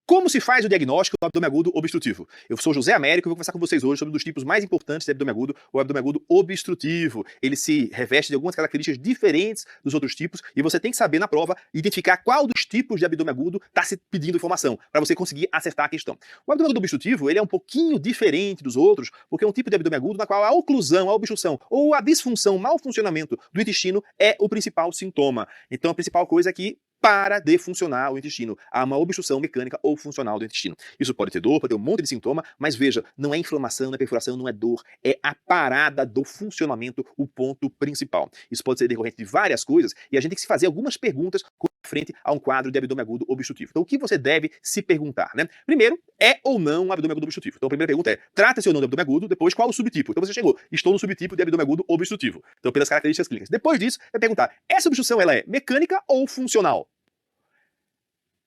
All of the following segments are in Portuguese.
Como se faz o diagnóstico do abdômen agudo obstrutivo? Eu sou José Américo e vou conversar com vocês hoje sobre um dos tipos mais importantes de abdômen agudo, o abdômen agudo obstrutivo. Ele se reveste de algumas características diferentes dos outros tipos e você tem que saber na prova identificar qual dos tipos de abdômen agudo está se pedindo informação, para você conseguir acertar a questão. O abdômen agudo obstrutivo ele é um pouquinho diferente dos outros, porque é um tipo de abdômen agudo na qual a oclusão, a obstrução ou a disfunção, mau funcionamento do intestino é o principal sintoma. Então a principal coisa é que para de funcionar o intestino. Há uma obstrução mecânica ou funcional do intestino. Isso pode ter dor, pode ter um monte de sintoma, mas veja, não é inflamação, não é perfuração, não é dor, é a parada do funcionamento o ponto principal. Isso pode ser decorrente de várias coisas e a gente tem que se fazer algumas perguntas frente a um quadro de abdômen agudo obstrutivo. Então o que você deve se perguntar, né? Primeiro, é ou não um abdômen agudo obstrutivo? Então a primeira pergunta é, trata-se ou não de abdômen agudo, depois qual o subtipo? Então você chegou, estou no subtipo de abdômen agudo obstrutivo. Então pelas características clínicas. Depois disso, vai perguntar, essa obstrução ela é mecânica ou funcional?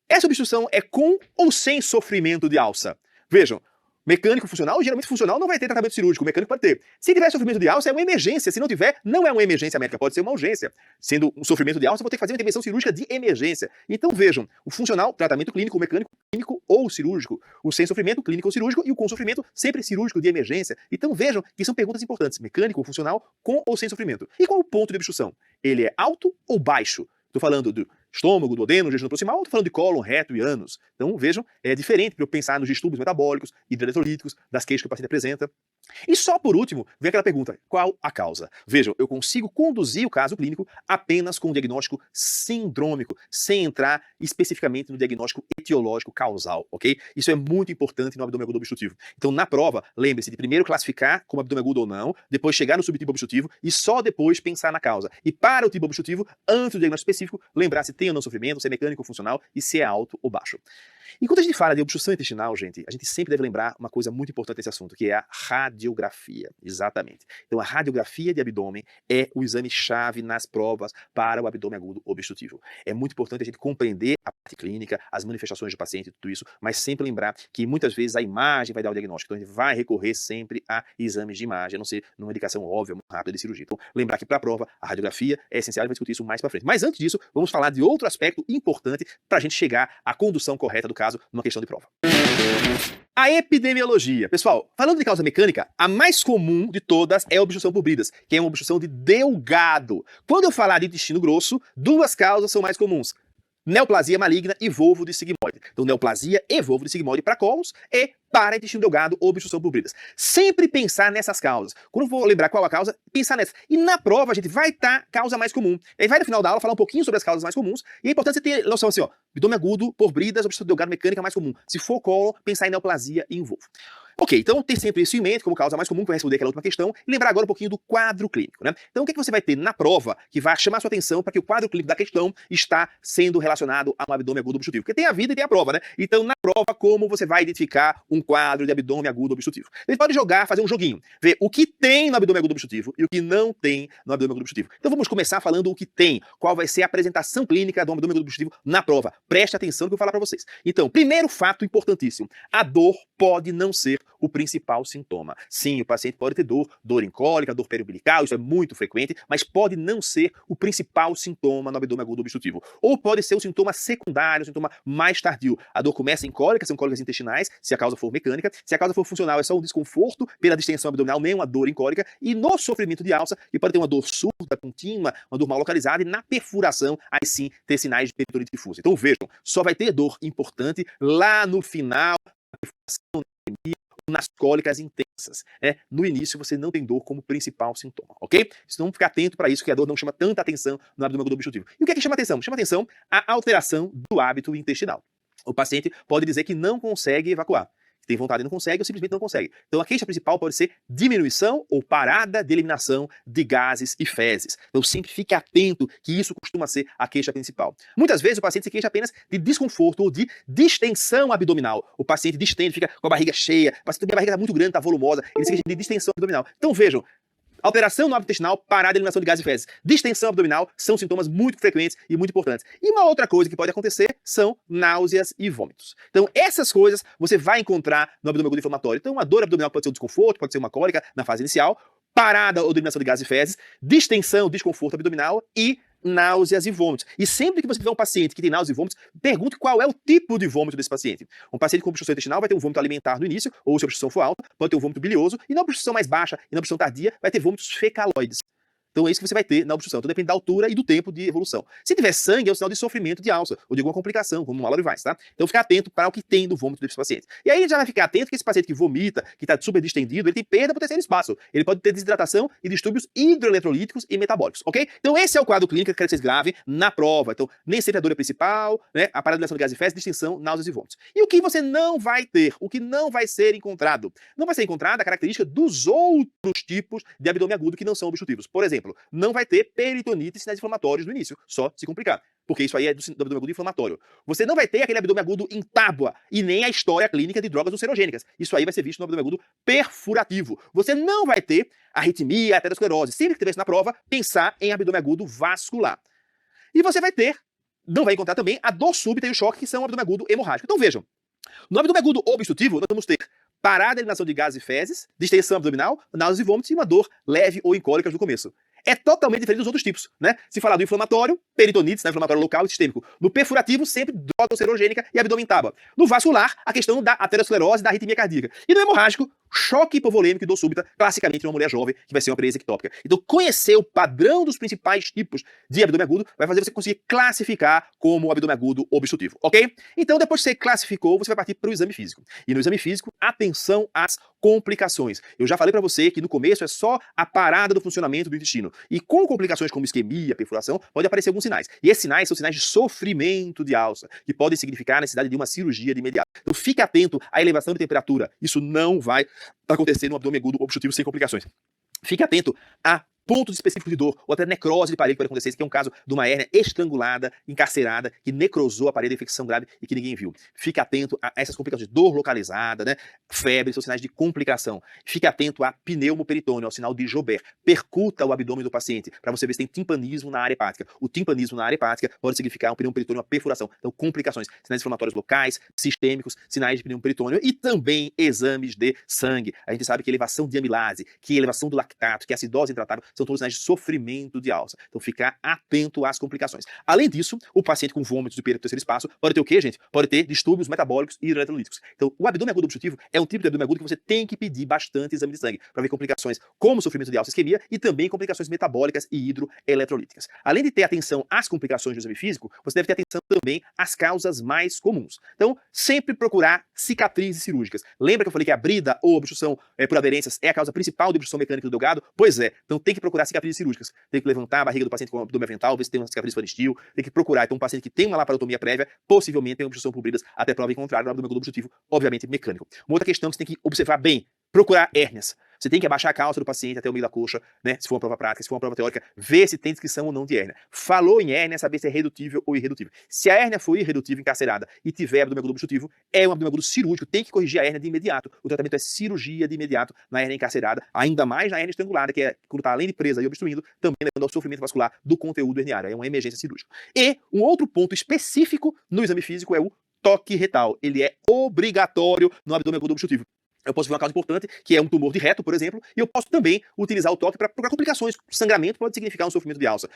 Essa obstrução é com ou sem sofrimento de alça? Vejam, mecânico funcional, geralmente funcional não vai ter tratamento cirúrgico, o mecânico pode ter. Se tiver sofrimento de alça, é uma emergência. Se não tiver, não é uma emergência médica, pode ser uma urgência. Sendo um sofrimento de alça, vou ter que fazer uma intervenção cirúrgica de emergência. Então vejam, o funcional, tratamento clínico, o mecânico, clínico ou cirúrgico. O sem sofrimento, clínico ou cirúrgico, e o com sofrimento, sempre cirúrgico de emergência. Então vejam que são perguntas importantes, mecânico ou funcional, com ou sem sofrimento. E qual o ponto de obstrução? Ele é alto ou baixo? Estou falando do estômago, duodeno, jejum proximal, estou falando de cólon, reto e ânus. Então, vejam, é diferente para eu pensar nos distúrbios metabólicos, hidroeletrolíticos, das queixas que o paciente apresenta. E só por último, vem aquela pergunta, qual a causa? Vejam, eu consigo conduzir o caso clínico apenas com um diagnóstico sindrômico, sem entrar especificamente no diagnóstico etiológico causal, ok? Isso é muito importante no abdômen agudo obstrutivo. Então, na prova, lembre-se de primeiro classificar como abdômen agudo ou não, depois chegar no subtipo obstrutivo e só depois pensar na causa. E para o tipo obstrutivo, antes do diagnóstico específico, lembrar se tem ou não sofrimento, se é mecânico ou funcional e se é alto ou baixo. Enquanto a gente fala de obstrução intestinal, gente, a gente sempre deve lembrar uma coisa muito importante nesse assunto, que é a radiografia. Exatamente. Então, a radiografia de abdômen é o exame-chave nas provas para o abdômen agudo obstrutivo. É muito importante a gente compreender a parte clínica, as manifestações do paciente, tudo isso, mas sempre lembrar que muitas vezes a imagem vai dar o diagnóstico. Então, a gente vai recorrer sempre a exames de imagem, a não ser numa indicação óbvia, muito rápida de cirurgia. Então, lembrar que para a prova, a radiografia é essencial e vai discutir isso mais para frente. Mas antes disso, vamos falar de outro aspecto importante para a gente chegar à condução correta do caso numa questão de prova. A epidemiologia. Pessoal, falando de causa mecânica, a mais comum de todas é a obstrução por bridas, que é uma obstrução de delgado. Quando eu falar de intestino grosso, duas causas são mais comuns. Neoplasia maligna e volvo de sigmoide. Então, neoplasia e volvo de sigmoide para cólos e para intestino delgado ou obstrução por bridas. Sempre pensar nessas causas. Quando eu vou lembrar qual a causa, pensar nessas. E na prova, a gente vai estar causa mais comum. Aí vai no final da aula falar um pouquinho sobre as causas mais comuns. E é importante você ter noção assim, ó. Abdômen agudo por bridas, obstrução delgado mecânica mais comum. Se for cólon, pensar em neoplasia e em volvo. Ok, então ter sempre isso em mente como causa mais comum, que vai responder aquela última questão, e lembrar agora um pouquinho do quadro clínico, né? Então o que você vai ter na prova que vai chamar a sua atenção para que o quadro clínico da questão está sendo relacionado a um abdômen agudo obstrutivo? Porque tem a vida e tem a prova, né? Então na prova, como você vai identificar um quadro de abdômen agudo obstrutivo? A gente pode jogar, fazer um joguinho, ver o que tem no abdômen agudo obstrutivo e o que não tem no abdômen agudo obstrutivo. Então vamos começar falando o que tem, qual vai ser a apresentação clínica do abdômen agudo obstrutivo na prova. Preste atenção no que eu vou falar para vocês. Então, primeiro fato importantíssimo, a dor pode não ser o principal sintoma. Sim, o paciente pode ter dor em cólica, dor periumbilical, isso é muito frequente, mas pode não ser o principal sintoma no abdômen agudo obstrutivo. Ou pode ser um sintoma secundário, um sintoma mais tardio. A dor começa em cólica, são cólicas intestinais, se a causa for mecânica. Se a causa for funcional, é só um desconforto pela distensão abdominal, nem uma dor em cólica. E no sofrimento de alça, que pode ter uma dor surda, contínua, uma dor mal localizada, e na perfuração, aí sim, ter sinais de peritonite difusa. Então vejam, só vai ter dor importante lá no final, na perfuração, nas cólicas intensas. No início você não tem dor como principal sintoma, ok? Então ficar atento para isso, que a dor não chama tanta atenção no abdômen agudo obstrutivo. E o que é que chama atenção? Chama atenção a alteração do hábito intestinal. O paciente pode dizer que não consegue evacuar. Tem vontade e não consegue, ou simplesmente não consegue. Então a queixa principal pode ser diminuição ou parada de eliminação de gases e fezes. Então sempre fique atento que isso costuma ser a queixa principal. Muitas vezes o paciente se queixa apenas de desconforto ou de distensão abdominal. O paciente distende, fica com a barriga cheia, o paciente tem a barriga está muito grande, está volumosa, ele se queixa de distensão abdominal. Então vejam, alteração no hábito intestinal, parada de eliminação de gases e fezes. Distensão abdominal são sintomas muito frequentes e muito importantes. E uma outra coisa que pode acontecer são náuseas e vômitos. Então, essas coisas você vai encontrar no abdômen agudo inflamatório. Então, uma dor abdominal pode ser um desconforto, pode ser uma cólica na fase inicial, parada ou eliminação de gases e fezes, distensão, desconforto abdominal e náuseas e vômitos. E sempre que você tiver um paciente que tem náuseas e vômitos, pergunte qual é o tipo de vômito desse paciente. Um paciente com obstrução intestinal vai ter um vômito alimentar no início, ou se a obstrução for alta, pode ter um vômito bilioso, e na obstrução mais baixa e na obstrução tardia vai ter vômitos fecaloides. Então é isso que você vai ter na obstrução. Então depende da altura e do tempo de evolução. Se tiver sangue, é um sinal de sofrimento de alça ou de alguma complicação, como uma Lorivax, tá? Então fica atento para o que tem no vômito desse paciente. E aí já vai ficar atento que esse paciente que vomita, que está super distendido, ele tem perda para o terceiro espaço. Ele pode ter desidratação e distúrbios hidroeletrolíticos e metabólicos, ok? Então esse é o quadro clínico que eu quero que vocês gravem na prova. Então nem sempre a dor é principal, né? A parada de dilação de gases e fezes, distensão, náuseas e vômitos. E o que você não vai ter, o que não vai ser encontrado? Não vai ser encontrada a característica dos outros tipos de abdômen agudo que não são obstrutivos. Por exemplo, não vai ter peritonite e sinais inflamatórios no início, só se complicar. Porque isso aí é do abdômen agudo inflamatório. Você não vai ter aquele abdômen agudo em tábua e nem a história clínica de drogas ulcerogênicas. Isso aí vai ser visto no abdômen agudo perfurativo. Você não vai ter arritmia, aterosclerose. Sempre que tiver isso na prova, pensar em abdômen agudo vascular. E você vai ter, não vai encontrar também a dor súbita e o choque, que são o abdômen agudo hemorrágico. Então vejam, no abdômen agudo obstrutivo, nós vamos ter parada de eliminação de gases e fezes, distensão abdominal, náuseas e vômitos e uma dor leve ou incólicas no começo. É totalmente diferente dos outros tipos, né? Se falar do inflamatório, peritonite, né, inflamatório local e sistêmico. No perfurativo, sempre droga ulcerogênica e abdômen tábua. No vascular, a questão da aterosclerose e da arritmia cardíaca. E no hemorrágico, choque hipovolêmico e dor súbita, classicamente em uma mulher jovem, que vai ser uma presa ectópica. Então, conhecer o padrão dos principais tipos de abdômen agudo vai fazer você conseguir classificar como abdômen agudo obstrutivo, ok? Então, depois que você classificou, você vai partir para o exame físico. E no exame físico, atenção às complicações. Eu já falei para você que no começo é só a parada do funcionamento do intestino. E com complicações como isquemia, perfuração, pode aparecer alguns sinais. E esses sinais são sinais de sofrimento de alça, que podem significar a necessidade de uma cirurgia de imediato. Então fique atento à elevação de temperatura. Isso não vai acontecer no abdômen agudo obstrutivo sem complicações. Fique atento a pontos específicos de dor, ou até necrose de parede que pode acontecer. Esse aqui é um caso de uma hérnia estrangulada, encarcerada, que necrosou a parede, infecção grave e que ninguém viu. Fique atento a essas complicações de dor localizada, né? Febre, são sinais de complicação. Fique atento a pneumoperitônio, ao sinal de Joubert. Percuta o abdômen do paciente, para você ver se tem timpanismo na área hepática. O timpanismo na área hepática pode significar um pneumoperitônio, uma perfuração. Então, complicações, sinais inflamatórios locais, sistêmicos, sinais de pneumoperitônio e também exames de sangue. A gente sabe que elevação de amilase, que elevação do lactato, que acidose intratável, são todos sinais de sofrimento de alça. Então, ficar atento às complicações. Além disso, o paciente com vômitos de perda do terceiro espaço pode ter o quê, gente? Pode ter distúrbios metabólicos e hidroeletrolíticos. Então, o abdômen agudo obstrutivo é um tipo de abdômen agudo que você tem que pedir bastante exame de sangue para ver complicações como sofrimento de alça e isquemia e também complicações metabólicas e hidroeletrolíticas. Além de ter atenção às complicações do exame físico, você deve ter atenção também às causas mais comuns. Então, sempre procurar cicatrizes cirúrgicas. Lembra que eu falei que a brida ou obstrução por aderências é a causa principal de obstrução mecânica do delgado? Pois é. Então, tem que procurar cicatrizes cirúrgicas. Tem que levantar a barriga do paciente com o abdômen avental, ver se tem uma cicatriz faristil, tem que procurar. Então, um paciente que tem uma laparotomia prévia, possivelmente tem obstrução por bridas, até prova em contrário, no abdômen agudo obstrutivo, obviamente mecânico. Uma outra questão que você tem que observar bem, procurar hérnias. Você tem que abaixar a calça do paciente até o meio da coxa, né? Se for uma prova prática, se for uma prova teórica, ver se tem descrição ou não de hérnia. Falou em hérnia, saber se é redutível ou irredutível. Se a hérnia for irredutível, encarcerada e tiver abdômen agudo obstrutivo, é um abdômen agudo cirúrgico, tem que corrigir a hérnia de imediato. O tratamento é cirurgia de imediato na hérnia encarcerada, ainda mais na hérnia estrangulada, que é quando está além de presa e obstruindo, também levando ao sofrimento vascular do conteúdo herniário. É uma emergência cirúrgica. E um outro ponto específico no exame físico é o toque retal. Ele é obrigatório no abdômen agudo obstrutivo. Eu posso ver uma causa importante, que é um tumor de reto, por exemplo, e eu posso também utilizar o toque para procurar complicações. Sangramento pode significar um sofrimento de alça.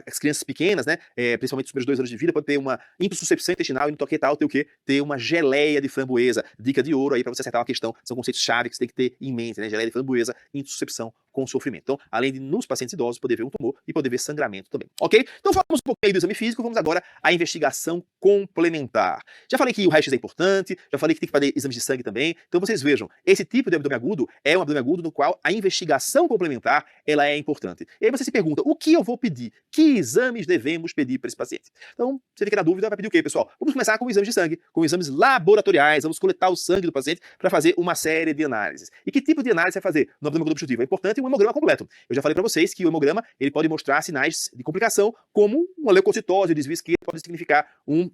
As crianças pequenas, né, principalmente nos primeiros 2 anos de vida, pode ter uma intussuscepção intestinal e no toque retal ter o quê? Ter uma geleia de framboesa. Dica de ouro aí para você acertar uma questão. São conceitos-chave que você tem que ter em mente, né? Geleia de framboesa, intussuscepção com sofrimento. Então, além de nos pacientes idosos poder ver um tumor e poder ver sangramento também, ok? Então, falamos um pouquinho do exame físico, vamos agora à investigação complementar. Já falei que o raio-x é importante, já falei que tem que fazer exames de sangue também. Então, vocês vejam, esse tipo de abdômen agudo é um abdômen agudo no qual a investigação complementar ela é importante. E aí você se pergunta, o que eu vou pedir? Que exames devemos pedir para esse paciente? Então, você fica na dúvida, vai pedir o quê, pessoal? Vamos começar com exames de sangue, com exames laboratoriais, vamos coletar o sangue do paciente para fazer uma série de análises. E que tipo de análise vai fazer no abdômen agudo obstrutivo? É importante um hemograma completo. Eu já falei para vocês que o hemograma ele pode mostrar sinais de complicação, como uma leucocitose, desvio esquerdo, pode significar um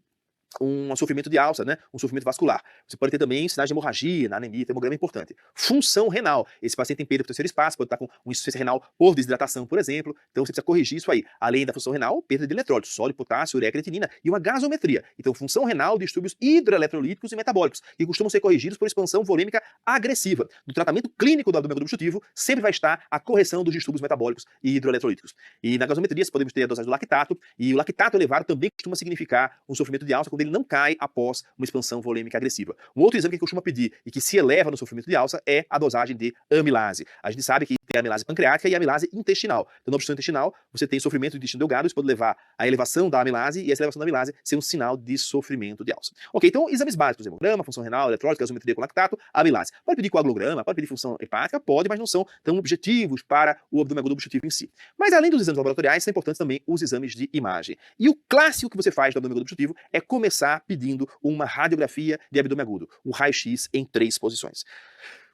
um sofrimento de alça, né? Um sofrimento vascular. Você pode ter também sinais de hemorragia, na anemia, hemograma é importante. Função renal. Esse paciente tem perda do terceiro espaço, pode estar com uma insuficiência renal por desidratação, por exemplo. Então você precisa corrigir isso aí. Além da função renal, perda de eletrólitos, sódio, potássio, ureia, creatinina e uma gasometria. Então função renal, distúrbios hidroeletrolíticos e metabólicos, que costumam ser corrigidos por expansão volêmica agressiva. No tratamento clínico do abdômen obstrutivo, sempre vai estar a correção dos distúrbios metabólicos e hidroeletrolíticos. E na gasometria, podemos ter a dosagem do lactato, e o lactato elevado também costuma significar um sofrimento de alça quando ele não cai após uma expansão volêmica agressiva. Um outro exame que a gente costuma pedir e que se eleva no sofrimento de alça é a dosagem de amilase. A gente sabe que tem a amilase pancreática e a amilase intestinal. Então, na obstrução intestinal, você tem sofrimento do intestino delgado, isso pode levar à elevação da amilase, e essa elevação da amilase ser um sinal de sofrimento de alça. Ok, então exames básicos, hemograma, função renal, eletrólise, gasometria com lactato, amilase. Pode pedir coagulograma, pode pedir função hepática, pode, mas não são tão objetivos para o abdômen agudo obstrutivo em si. Mas além dos exames laboratoriais, são importantes também os exames de imagem. E o clássico que você faz do abdômen agudo obstrutivo é começar pedindo uma radiografia de abdômen agudo, um raio-x em 3 posições.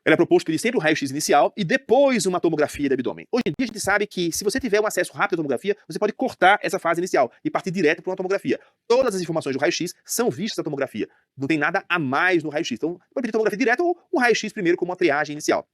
Ela é proposto pedir sempre o raio-x inicial e depois uma tomografia de abdômen. Hoje em dia a gente sabe que se você tiver um acesso rápido à tomografia, você pode cortar essa fase inicial e partir direto para uma tomografia. Todas as informações do raio-x são vistas na tomografia. Não tem nada a mais no raio-x. Então, pode pedir tomografia direto ou um raio-x primeiro como uma triagem inicial.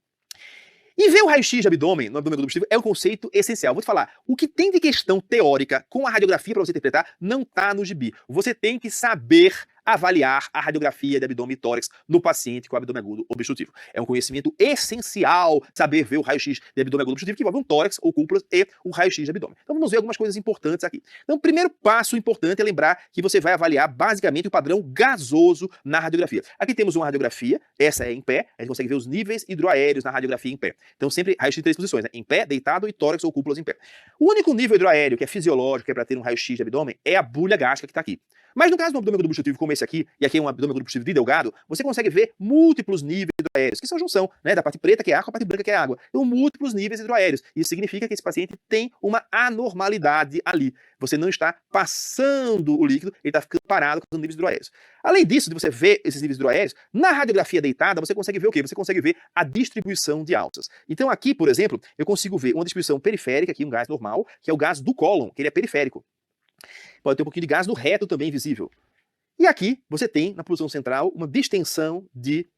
E ver o raio-x de abdômen no abdômen obstrutivo é um conceito essencial. Vou te falar, o que tem de questão teórica com a radiografia para você interpretar não está no gibi. Você tem que saber avaliar a radiografia de abdômen e tórax no paciente com abdômen agudo obstrutivo. É um conhecimento essencial saber ver o raio-x de abdômen agudo obstrutivo, que envolve um tórax ou cúpulas e o raio-x de abdômen. Então vamos ver algumas coisas importantes aqui. Então o primeiro passo importante é lembrar que você vai avaliar basicamente o padrão gasoso na radiografia. Aqui temos uma radiografia, essa é em pé, a gente consegue ver os níveis hidroaéreos na radiografia em pé. Então sempre raio-x em 3 posições, né? Em pé, deitado e tórax ou cúpulas em pé. O único nível hidroaéreo que é fisiológico, que é para ter um raio-x de abdômen, é a bulha gástrica que está aqui. Mas no caso do abdômen agudo obstrutivo como esse aqui, e aqui é um abdômen agudo obstrutivo de delgado, você consegue ver múltiplos níveis hidroaéreos, que são a junção, né, da parte preta que é água, a parte branca que é água. Então múltiplos níveis hidroaéreos. Isso significa que esse paciente tem uma anormalidade ali. Você não está passando o líquido, ele está ficando parado com os níveis hidroaéreos. Além disso, de você ver esses níveis hidroaéreos, na radiografia deitada você consegue ver o quê? Você consegue ver a distribuição de alças. Então aqui, por exemplo, eu consigo ver uma distribuição periférica, aqui um gás normal, que é o gás do cólon, que ele é periférico. Pode ter um pouquinho de gás no reto também visível. E aqui você tem, na posição central, uma distensão de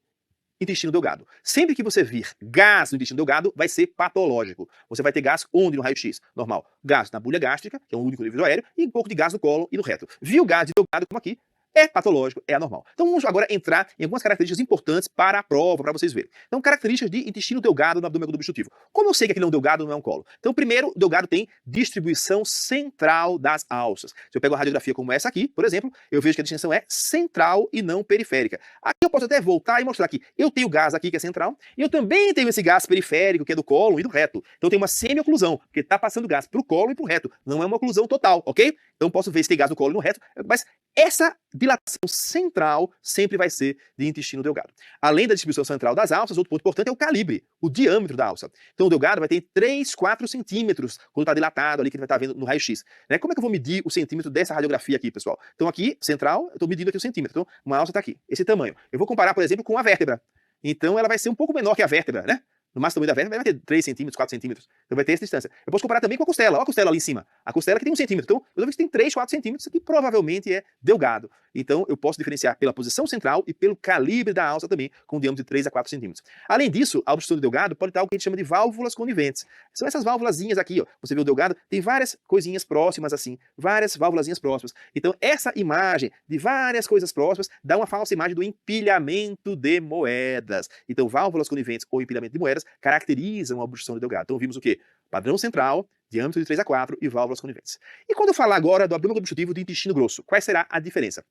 intestino delgado. Sempre que você vir gás no intestino delgado, vai ser patológico. Você vai ter gás onde no raio-x? Normal. Gás na bulha gástrica, que é o único nível aéreo, e um pouco de gás no cólon e no reto. Viu gás de delgado como aqui? É patológico, é anormal. Então vamos agora entrar em algumas características importantes para a prova, para vocês verem. Então, características de intestino delgado no abdômen agudo obstrutivo. Como eu sei que aquele não delgado não é um colo? Então, primeiro, o delgado tem distribuição central das alças. Se eu pego uma radiografia como essa aqui, por exemplo, eu vejo que a distensão é central e não periférica. Aqui eu posso até voltar e mostrar que eu tenho gás aqui que é central, e eu também tenho esse gás periférico que é do cólon e do reto. Então tem uma semi-oclusão, porque está passando gás para o cólon e para o reto. Não é uma oclusão total, ok? Então posso ver se tem gás no cólon e no reto, mas essa dilatação central sempre vai ser de intestino delgado. Além da distribuição central das alças, outro ponto importante é o calibre, o diâmetro da alça. Então o delgado vai ter 3, 4 centímetros quando está dilatado ali, que a gente vai estar vendo no raio-x. Né? Como é que eu vou medir o centímetro dessa radiografia aqui, pessoal? Então aqui, central, eu estou medindo aqui o centímetro. Então uma alça está aqui, esse tamanho. Eu vou comparar, por exemplo, com a vértebra. Então ela vai ser um pouco menor que a vértebra, né? No máximo tamanho da vértebra vai ter 3 centímetros, 4 centímetros. Então vai ter essa distância. Eu posso comparar também com a costela. Olha a costela ali em cima. A costela que tem 1 centímetro. Então, eu vejo que tem 3, 4 centímetros. Isso aqui provavelmente é delgado. Então, eu posso diferenciar pela posição central e pelo calibre da alça também, com um diâmetro de 3 a 4 centímetros. Além disso, a obstrução do delgado pode estar o que a gente chama de válvulas coniventes. São essas válvulazinhas aqui, ó. Você vê o delgado, tem várias coisinhas próximas assim. Várias válvulazinhas próximas. Então, essa imagem de várias coisas próximas dá uma falsa imagem do empilhamento de moedas. Então, válvulas coniventes ou empilhamento de moedas caracterizam a obstrução do delgado. Então vimos o quê? Padrão central, diâmetro de 3 a 4 e válvulas coniventes. E quando eu falar agora do abdômen obstrutivo do intestino grosso, qual será a diferença?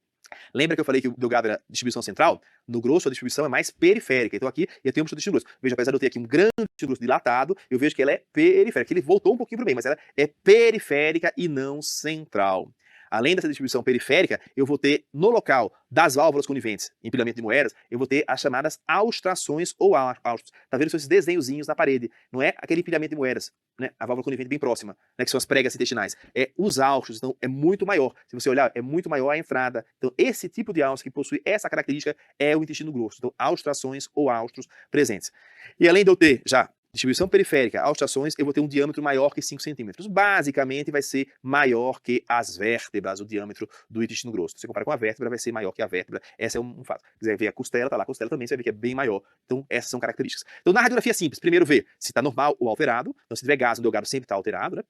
Lembra que eu falei que o delgado era distribuição central? No grosso a distribuição é mais periférica. Então aqui eu tenho um intestino grosso. Veja, apesar de eu ter aqui um grande intestino grosso dilatado, eu vejo que ela é periférica. Ele voltou um pouquinho para o meio, mas ela é periférica e não central. Além dessa distribuição periférica, eu vou ter no local das válvulas coniventes, empilhamento de moedas, eu vou ter as chamadas austrações ou áustros. Tá vendo esses desenhozinhos na parede? Não é aquele empilhamento de moedas, né? A válvula conivente bem próxima, né? Que são as pregas intestinais. É os áustros, então é muito maior. Se você olhar, é muito maior a entrada. Então esse tipo de alça que possui essa característica é o intestino grosso. Então austrações ou áustros presentes. E além de eu ter já distribuição periférica, auscultações, eu vou ter um diâmetro maior que 5 centímetros. Basicamente, vai ser maior que as vértebras, o diâmetro do intestino grosso. Se você comparar com a vértebra, vai ser maior que a vértebra. Esse é um fato. Se quiser ver a costela, tá lá a costela também, você vai ver que é bem maior. Então, essas são características. Então, na radiografia simples, primeiro ver se está normal ou alterado. Então, se tiver gasto, o delgado sempre está alterado, né?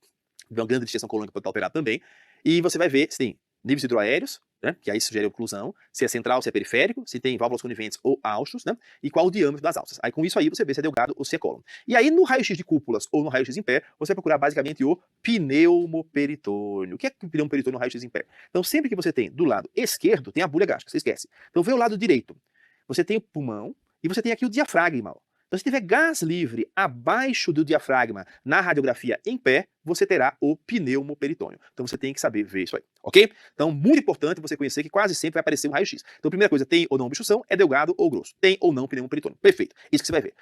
Vê uma grande distensão colônica pode estar alterado também. E você vai ver se tem níveis hidroaéreos, né, que aí sugere oclusão, se é central, se é periférico, se tem válvulas coniventes ou austos, né, e qual o diâmetro das alças. Aí com isso aí você vê se é delgado ou se é cólon. E aí no raio-x de cúpulas ou no raio-x em pé, você vai procurar basicamente o pneumoperitônio. O que é o pneumoperitônio no raio-x em pé? Então sempre que você tem do lado esquerdo, tem a bolha gástrica, você esquece. Então vê o lado direito. Você tem o pulmão e você tem aqui o diafragma. Então, se tiver gás livre abaixo do diafragma na radiografia em pé, você terá o pneumoperitônio. Então, você tem que saber ver isso aí, ok? Então, muito importante você conhecer que quase sempre vai aparecer um raio-x. Então, a primeira coisa, tem ou não obstrução, é delgado ou grosso. Tem ou não pneumoperitônio. Perfeito. Isso que você vai ver.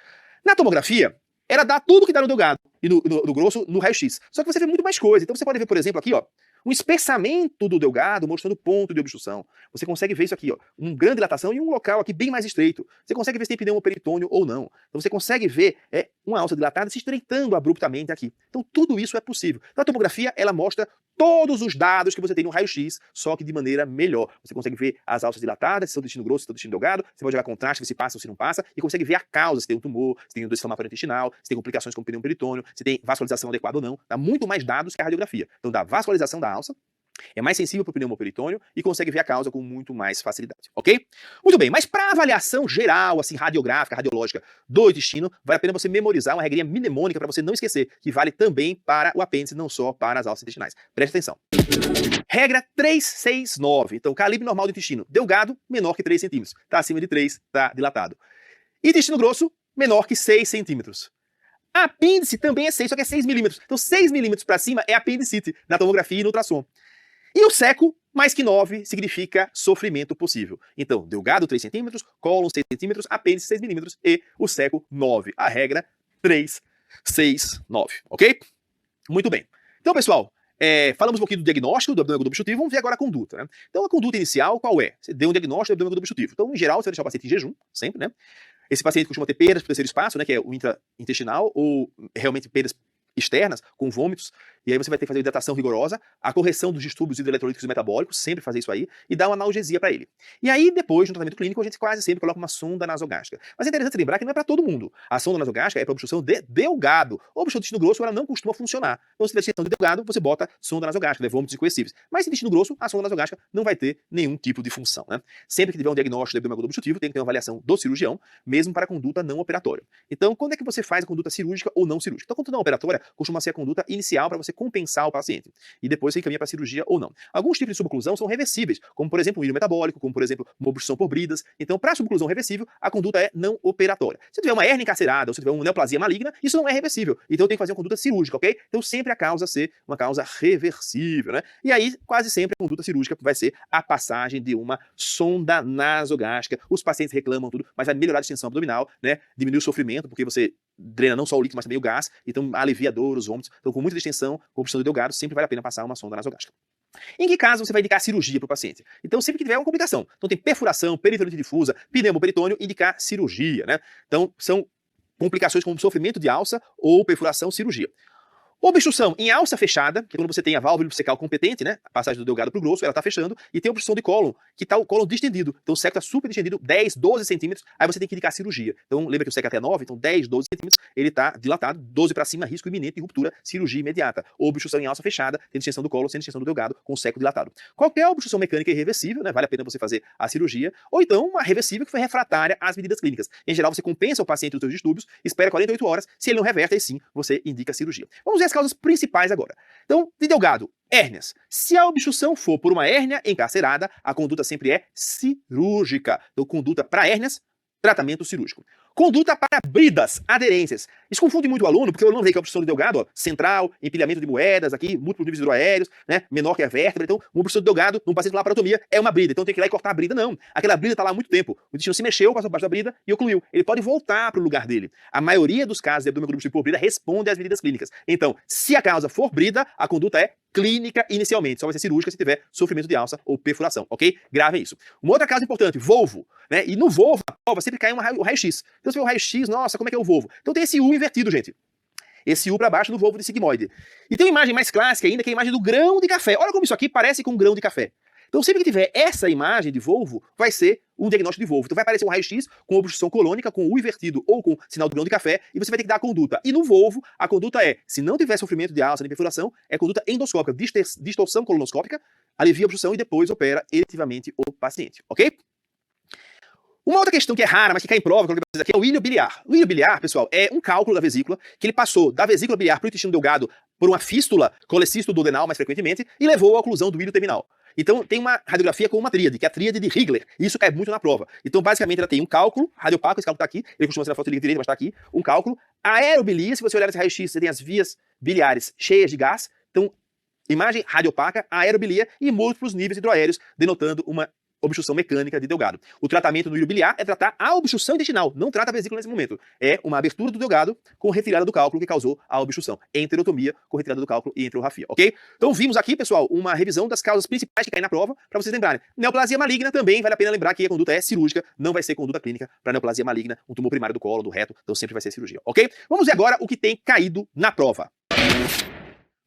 Na tomografia, era dar tudo que dá no delgado e no grosso no raio-x. Só que você vê muito mais coisa. Então, você pode ver, por exemplo, aqui, ó, um espessamento do delgado mostrando ponto de obstrução. Você consegue ver isso aqui, ó, uma grande dilatação e um local aqui bem mais estreito. Você consegue ver se tem pneumoperitônio ou não. Então você consegue ver uma alça dilatada se estreitando abruptamente aqui. Então tudo isso é possível. Então a tomografia, ela mostra todos os dados que você tem no raio-x, só que de maneira melhor. Você consegue ver as alças dilatadas, se são do intestino grosso, se são do intestino delgado, você pode jogar contraste, ver se passa ou se não passa, e consegue ver a causa, se tem um tumor, se tem um doença inflamatória intestinal, se tem complicações como pneumoperitônio, se tem vascularização adequada ou não. Dá muito mais dados que a radiografia. Então dá vascularização da alça, é mais sensível para o pneumoperitônio e consegue ver a causa com muito mais facilidade, ok? Muito bem, mas para avaliação geral, assim, radiográfica, radiológica do intestino, vale a pena você memorizar uma regrinha mnemônica para você não esquecer, que vale também para o apêndice, não só para as alças intestinais. Preste atenção. Regra 369. Então, calibre normal do intestino, delgado, menor que 3 centímetros. Está acima de 3, está dilatado. Intestino grosso, menor que 6 centímetros. Apêndice também é 6, só que é 6 milímetros. Então, 6 milímetros para cima é apendicite, na tomografia e no ultrassom. E o seco, mais que 9, significa sofrimento possível. Então, delgado 3 centímetros, cólon 6 centímetros, apêndice 6 milímetros e o seco 9. A regra 3, 6, 9, ok? Muito bem. Então, pessoal, falamos um pouquinho do diagnóstico do abdômen agudo obstrutivo, vamos ver agora a conduta, né? Então, a conduta inicial, qual é? Você deu um diagnóstico do abdômen agudo obstrutivo. Então, em geral, você vai deixar o paciente em jejum, sempre, né? Esse paciente costuma ter perdas por terceiro espaço, né, que é o intraintestinal, ou realmente perdas externas, com vômitos, e aí você vai ter que fazer hidratação rigorosa, a correção dos distúrbios hidroeletrolíticos e metabólicos, sempre fazer isso aí, e dar uma analgesia para ele. E aí, depois, no tratamento clínico, a gente quase sempre coloca uma sonda nasogástrica. Mas é interessante lembrar que não é para todo mundo. A sonda nasogástrica é para obstrução de delgado. A obstrução do intestino grosso, ela não costuma funcionar. Então, se tiver distensão de delgado, você bota sonda nasogástrica, vômitos incoercíveis. Mas, se intestino grosso, a sonda nasogástrica não vai ter nenhum tipo de função, né? Sempre que tiver um diagnóstico de abdômen agudo obstrutivo, tem que ter uma avaliação do cirurgião, mesmo para a conduta não operatória. Então, quando é que você faz a conduta cirúrgica ou não cirúrgica? Então, a conduta não operatória costuma ser a conduta inicial para você compensar o paciente. E depois você encaminha para cirurgia ou não. Alguns tipos de suboclusão são reversíveis, como por exemplo um írio metabólico, como por exemplo uma obstrução por bridas. Então, para suboclusão reversível, a conduta é não operatória. Se tiver uma hérnia encarcerada ou se tiver uma neoplasia maligna, isso não é reversível. Então, tem que fazer uma conduta cirúrgica, ok? Então, sempre a causa ser uma causa reversível, né? E aí, quase sempre a conduta cirúrgica vai ser a passagem de uma sonda nasogástrica. Os pacientes reclamam tudo, mas vai melhorar a distensão abdominal, né? Diminuir o sofrimento, porque você drena não só o líquido, mas também o gás, então alivia a dor, os vômitos. Então, com muita distensão, com obstrução do delgado, sempre vale a pena passar uma sonda nasogástrica. Em que caso você vai indicar cirurgia para o paciente? Então, sempre que tiver uma complicação, então tem perfuração, peritonite difusa, pneumoperitônio, indicar cirurgia, né? Então, são complicações como sofrimento de alça ou perfuração, cirurgia. Obstrução em alça fechada, que é quando você tem a válvula iliopsecal competente, né? A passagem do delgado para o grosso, ela está fechando, e tem obstrução de cólon, que está o cólon distendido. Então o seco está super distendido, 10, 12 centímetros, aí você tem que indicar cirurgia. Então lembra que o seco é até 9, então 10, 12 centímetros, ele está dilatado, 12 para cima, risco iminente de ruptura, cirurgia imediata. Obstrução em alça fechada, tem distensão do cólon, sem distensão do delgado, com o seco dilatado. Qualquer obstrução mecânica irreversível, né? Vale a pena você fazer a cirurgia, ou então uma reversível que foi refratária às medidas clínicas. Em geral, você compensa o paciente dos seus distúrbios, espera 48 horas, se ele não reverte, aí sim, você indica a cirurgia. Vamos ver as causas principais agora. Então, de delgado, hérnias. Se a obstrução for por uma hérnia encarcerada, a conduta sempre é cirúrgica. Então, conduta para hérnias, tratamento cirúrgico. Conduta para bridas, aderências. Isso confunde muito o aluno, porque o aluno vê que a obstrução do delgado, ó, central, empilhamento de moedas aqui, múltiplos níveis hidroaéreos, né, menor que a vértebra. Então, uma obstrução do delgado, num paciente com laparotomia, é uma brida. Então, tem que ir lá e cortar a brida. Não. Aquela brida está lá há muito tempo. O intestino se mexeu, passou por baixo da brida e ocluiu. Ele pode voltar para o lugar dele. A maioria dos casos de abdômen agudo obstrutivo por brida responde às medidas clínicas. Então, se a causa for brida, a conduta é clínica inicialmente, só vai ser cirúrgica se tiver sofrimento de alça ou perfuração, ok? Gravem isso. Uma outra causa importante, volvo, né? E no volvo, na prova, sempre cai o raio-x. Então você vê o raio-x, nossa, como é que é o volvo? Então tem esse U invertido, gente. Esse U para baixo do volvo de sigmoide. E tem uma imagem mais clássica ainda, que é a imagem do grão de café. Olha como isso aqui parece com um grão de café. Então, sempre que tiver essa imagem de volvo, vai ser um diagnóstico de volvo. Então, vai aparecer um raio-x com obstrução colônica, com U invertido ou com sinal do grão de café, e você vai ter que dar a conduta. E no volvo, a conduta é, se não tiver sofrimento de alça nem perfuração, é conduta endoscópica, distorção colonoscópica, alivia a obstrução e depois opera eletivamente o paciente, ok? Uma outra questão que é rara, mas que cai em prova, que aqui é o ilho biliar. O ilho biliar, pessoal, é um cálculo da vesícula, que ele passou da vesícula biliar para o intestino delgado por uma fístula, colecisto duodenal mais frequentemente, e levou à oclusão do ilho terminal. Então, tem uma radiografia com uma tríade, que é a tríade de Higler. E isso cai muito na prova. Então, basicamente, ela tem um cálculo, radiopaco, esse cálculo está aqui, ele costuma ser na foto direita, mas está aqui, um cálculo. A aerobilia, se você olhar esse raio-x, você tem as vias biliares cheias de gás. Então, imagem radiopaca, aerobilia e múltiplos níveis hidroaéreos, denotando uma obstrução mecânica de delgado. O tratamento no ilho biliar é tratar a obstrução intestinal, não trata a vesícula nesse momento. É uma abertura do delgado com retirada do cálculo que causou a obstrução. Enterotomia com retirada do cálculo e enterorrafia, ok? Então vimos aqui, pessoal, uma revisão das causas principais que caem na prova, para vocês lembrarem. Neoplasia maligna também vale a pena lembrar que a conduta é cirúrgica, não vai ser conduta clínica para neoplasia maligna, um tumor primário do colo, do reto, então sempre vai ser cirurgia, ok? Vamos ver agora o que tem caído na prova.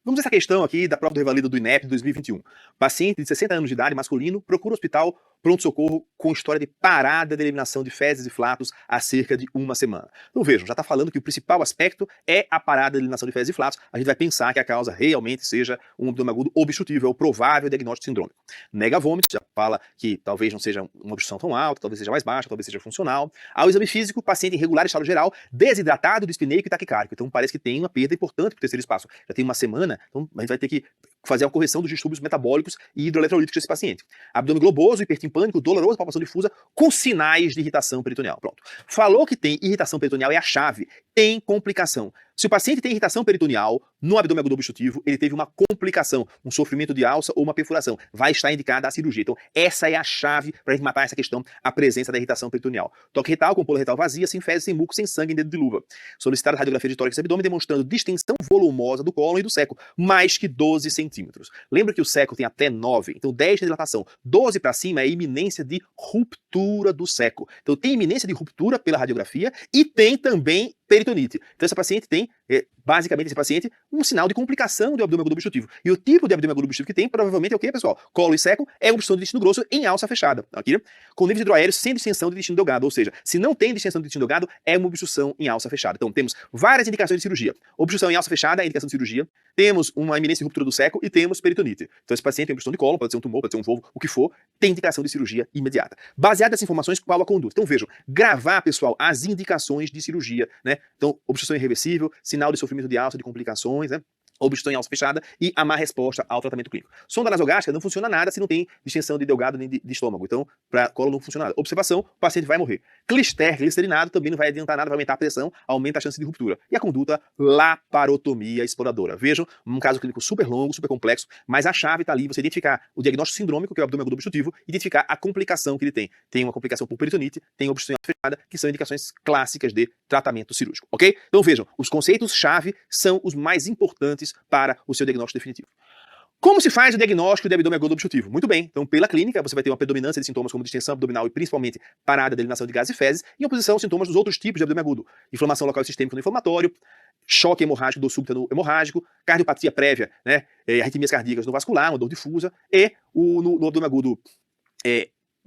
Vamos a essa questão aqui da prova do Revalida do INEP de 2021. Paciente de 60 anos de idade, masculino, procura hospital pronto-socorro com história de parada de eliminação de fezes e flatos há cerca de uma semana. Então vejam, já está falando que o principal aspecto é a parada de eliminação de fezes e flatos. A gente vai pensar que a causa realmente seja um abdômen agudo obstrutivo, é o provável diagnóstico sindrômico. Nega vômito, já fala que talvez não seja uma obstrução tão alta, talvez seja mais baixa, talvez seja funcional. Ao exame físico, paciente irregular em estado geral, desidratado, dispneico e taquicárdico. Então parece que tem uma perda importante para o terceiro espaço. Já tem uma semana, então a gente vai ter que fazer a correção dos distúrbios metabólicos e hidroeletrolíticos desse paciente. Abdômen globoso, hipertimpânico, doloroso, palpação difusa, com sinais de irritação peritoneal. Pronto. Falou que tem irritação peritoneal, é a chave. Tem complicação. Se o paciente tem irritação peritoneal no abdômen agudo obstrutivo, ele teve uma complicação, um sofrimento de alça ou uma perfuração. Vai estar indicada a cirurgia. Então, essa é a chave para a gente matar essa questão, a presença da irritação peritoneal. Toque retal, com polo retal vazia, sem fezes, sem muco, sem sangue em dedo de luva. Solicitada radiografia de tórax e abdômen demonstrando distensão volumosa do cólon e do seco, mais que 12 centímetros. Lembra que o seco tem até 9, então 10 de dilatação. 12 para cima é iminência de ruptura do seco. Então, tem iminência de ruptura pela radiografia e tem também peritonite. Então, essa paciente tem, basicamente, esse paciente, um sinal de complicação do abdômen agudo obstrutivo. E o tipo de abdômen agudo obstrutivo que tem, provavelmente, é o quê, pessoal? Colo e seco é obstrução do intestino grosso em alça fechada. Aqui, com níveis hidroaéreos sem distensão do intestino delgado. Ou seja, se não tem distensão do intestino delgado, é uma obstrução em alça fechada. Então, temos várias indicações de cirurgia. Obstrução em alça fechada é indicação de cirurgia. Temos uma iminência de ruptura do seco e temos peritonite. Então, esse paciente tem obstrução de colo, pode ser um tumor, pode ser um volvo, o que for, tem indicação de cirurgia imediata. Baseado nessas informações, qual a conduta? Então, vejam, gravar, pessoal, as indicações de cirurgia, né? Então, obstrução irreversível, sinal de sofrimento de alça, de complicações, né? Obstrução em alça fechada e a má resposta ao tratamento clínico. Sonda nasogástrica não funciona nada se não tem distensão de delgado nem de estômago. Então, para colo não funciona nada. Observação, o paciente vai morrer. Clister, glicerinado, também não vai adiantar nada, vai aumentar a pressão, aumenta a chance de ruptura. E a conduta, laparotomia exploradora. Vejam, um caso clínico super longo, super complexo, mas a chave está ali, você identificar o diagnóstico sindrômico, que é o abdômen agudo obstrutivo, identificar a complicação que ele tem. Tem uma complicação por peritonite, tem obstrução em alça fechada, que são indicações clássicas de tratamento cirúrgico, ok? Então vejam, os conceitos-chave são os mais importantes para o seu diagnóstico definitivo. Como se faz o diagnóstico de abdômen agudo obstrutivo? Muito bem, então pela clínica você vai ter uma predominância de sintomas como distensão abdominal e principalmente parada de eliminação de gases e fezes, em oposição aos sintomas dos outros tipos de abdômen agudo. Inflamação local e sistêmica no inflamatório, choque hemorrágico do súbito no hemorrágico, cardiopatia prévia, né, arritmias cardíacas no vascular, uma dor difusa, e no abdômen agudo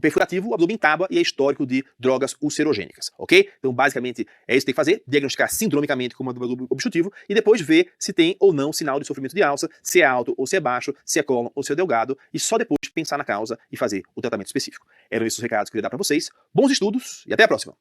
perfurativo, o abdômen tábua e é histórico de drogas ulcerogênicas, ok? Então, basicamente, é isso que tem que fazer, diagnosticar sindromicamente como abdômen obstrutivo e depois ver se tem ou não sinal de sofrimento de alça, se é alto ou se é baixo, se é cólon ou se é delgado, e só depois pensar na causa e fazer o tratamento específico. Eram esses os recados que eu queria dar para vocês. Bons estudos e até a próxima!